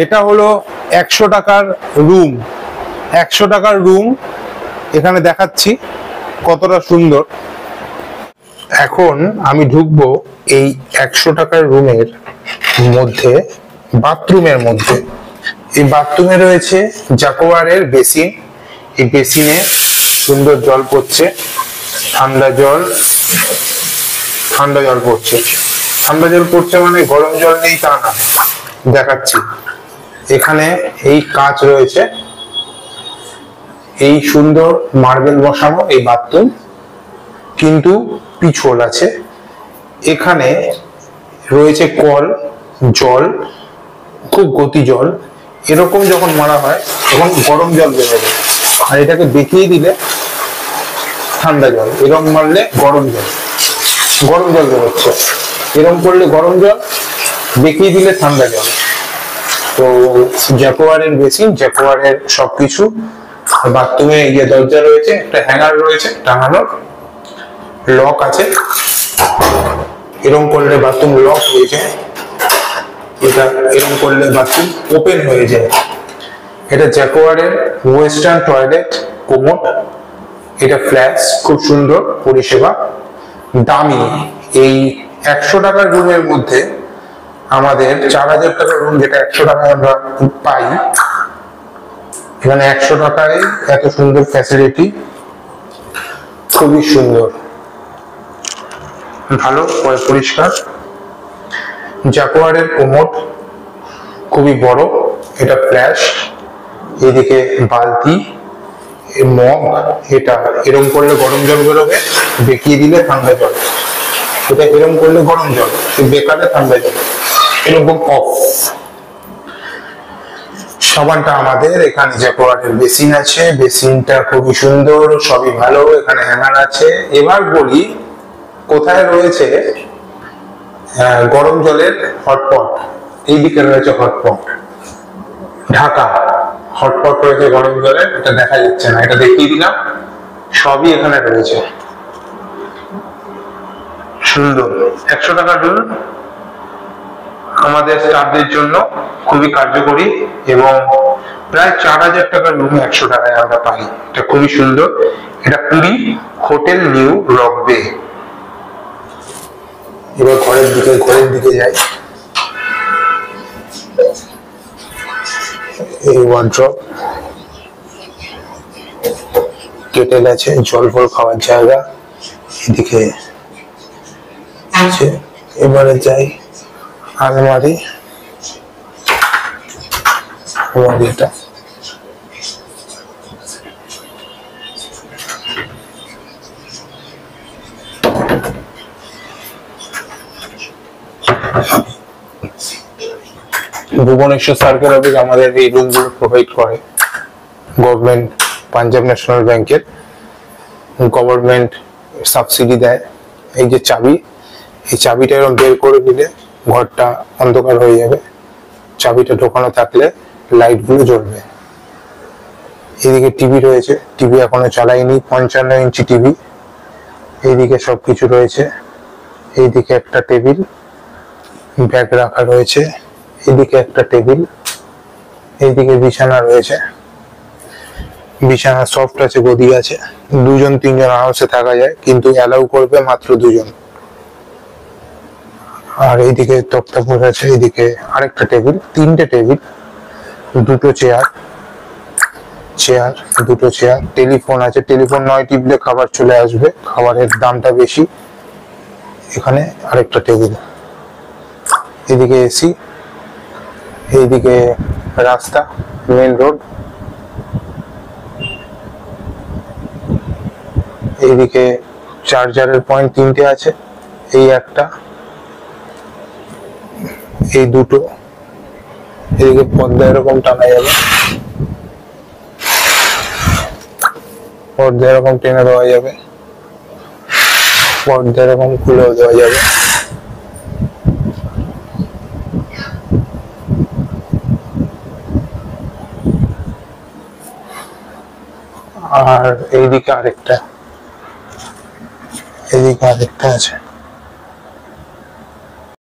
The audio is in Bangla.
এটা হলো 100 টাকার রুম। 100 টাকার রুম এখানে দেখাচ্ছি কতটা সুন্দর। এখন আমি ঢুকবো এই 100 টাকার রুমের মধ্যে, বাথরুমের মধ্যে। এই বাথরুমে রয়েছে জ্যাকোয়ারের বেসিন। এই বেসিনে সুন্দর জল পড়ছে, ঠান্ডা জল পড়ছে। ঠান্ডা জল পড়ছে মানে গরম জল নেই তা না, দেখাচ্ছি। এখানে এই কাঁচ রয়েছে, এই সুন্দর মার্বেল বসানো এই বাথরুম, কিন্তু পিছল আছে। এখানে রয়েছে কল, জল খুব গতি জল। এরকম যখন মারা হয় তখন গরম জল বেরোবে, আর এটাকে দেখিয়ে দিলে ঠান্ডা জল, এরকম মারলে গরম জল বেরোচ্ছে, এরকম করলে গরম জল, দেখিয়ে দিলে ঠান্ডা জল। তো জ্যাকোয়ারের বেসিন, জ্যাকোয়ারের সবকিছু। বাথরুমে এই দরজা রয়েছে, একটা হ্যাঙ্গার রয়েছে টাঙানোর, লক আছে। এরকম করলে বাথরুম লক হয়ে যায়, এটা এরকম করলে বাথরুম ওপেন হয়ে যায়। এটা জ্যাকোয়ারের ওয়েস্টার্ন টয়লেট কোমোড। এটা ফ্ল্যাশ, খুব সুন্দর পরিষেবা, দামি। এই 100 টাকার রুমের মধ্যে আমাদের 4000 টাকার রুম, যেটা 100 টাকায় আমরা পাই, এখানে 100 টাকায় এত সুন্দর ফ্যাসিলিটি, খুবই সুন্দর, ভালো পরিষ্কার। জ্যাকোয়ারের কোমোড খুবই বড়, এটা ফ্ল্যাশ। এদিকে বালতি, মগ, এটা এরকম করলে গরম জল বেরোবে, বেঁকিয়ে দিলে ঠান্ডা জল। এটা এরকম করলে গরম জল, বেকালে ঠান্ডা জল, এরকম অফ। সাবানটা আমাদের এখানে জ্যাকোয়ারের বেসিন আছে, বেসিনটা খুবই সুন্দর, সবই ভালো। এখানে হ্যাঙ্গার আছে। এবার বলি কোথায় রয়েছে গরম জলের হটপট। এইদিকে রয়েছে হটপট, ঢাকা হটপট রয়েছে গরম জলের, এটা দেখা যাচ্ছে না, এটা দেখিয়ে দিলাম। সবই এখানে রয়েছে, সুন্দর। 100 টাকার রুম আমাদের স্টাফদের জন্য খুবই কার্যকরী, এবং প্রায় 4000 টাকার রুম 100 টাকায় আমরা পাই। এটা খুবই সুন্দর। এটা পুরী হোটেল নিউ রকবে। এবার ঘরের দিকে যাই। এই ওয়ার্ড্রপ, কেটেল আছে, জল ফল খাওয়ার জায়গা এদিকে আছে। এবারে যাই আলমারি। এটা ভুবনেশ্বর সার্কেল অফিস আমাদের এই রুমগুলো প্রোভাইড করে। গভর্নমেন্ট, পাঞ্জাব ন্যাশনাল ব্যাংকের গভর্নমেন্ট সাবসিডি দেয়। এই যে চাবি, এই চাবিটা এরকম বের করে দিলে ঘরটা অন্ধকার হয়ে যাবে, চাবিটা ঢোকানো থাকলে লাইটগুলো জ্বলবে। এদিকে টিভি রয়েছে, টিভি এখনো চালাইনি, 55 ইঞ্চি টিভি। এইদিকে সবকিছু রয়েছে। এইদিকে একটা টেবিল, ব্যাগ রাখা রয়েছে। এদিকে একটা টেবিল, এইদিকে বিছানা রয়েছে। বিছানা সফট আছে, গদি আছে, 2-3 জন আরামসে থাকা যায়, কিন্তু অ্যালাউ করবে মাত্র 2 জন। আর এইদিকে তক্তাপোষ আছে, এইদিকে আরেকটা টেবিল, 3টে টেবিল, 2টো চেয়ার, দুটো চেয়ার। টেলিফোন আছে, টেলিফোন নয় টিপলে খাবার চলে আসবে, খাবারের দামটা বেশি। এখানে আরেকটা টেবিল, এদিকে এসি, এইদিকে রাস্তা, মেন রোড। এইদিকে চার্জারের পয়েন্ট 3টে আছে, এই একটা, এই দুটো। এদিকে পর্দা এরকম টানা যাবে, পর্দা এরকম টেনে দেওয়া যাবে, পর্দা এরকম খুলেও দেওয়া যাবে। আর এইদিকে আরেকটা, আছে।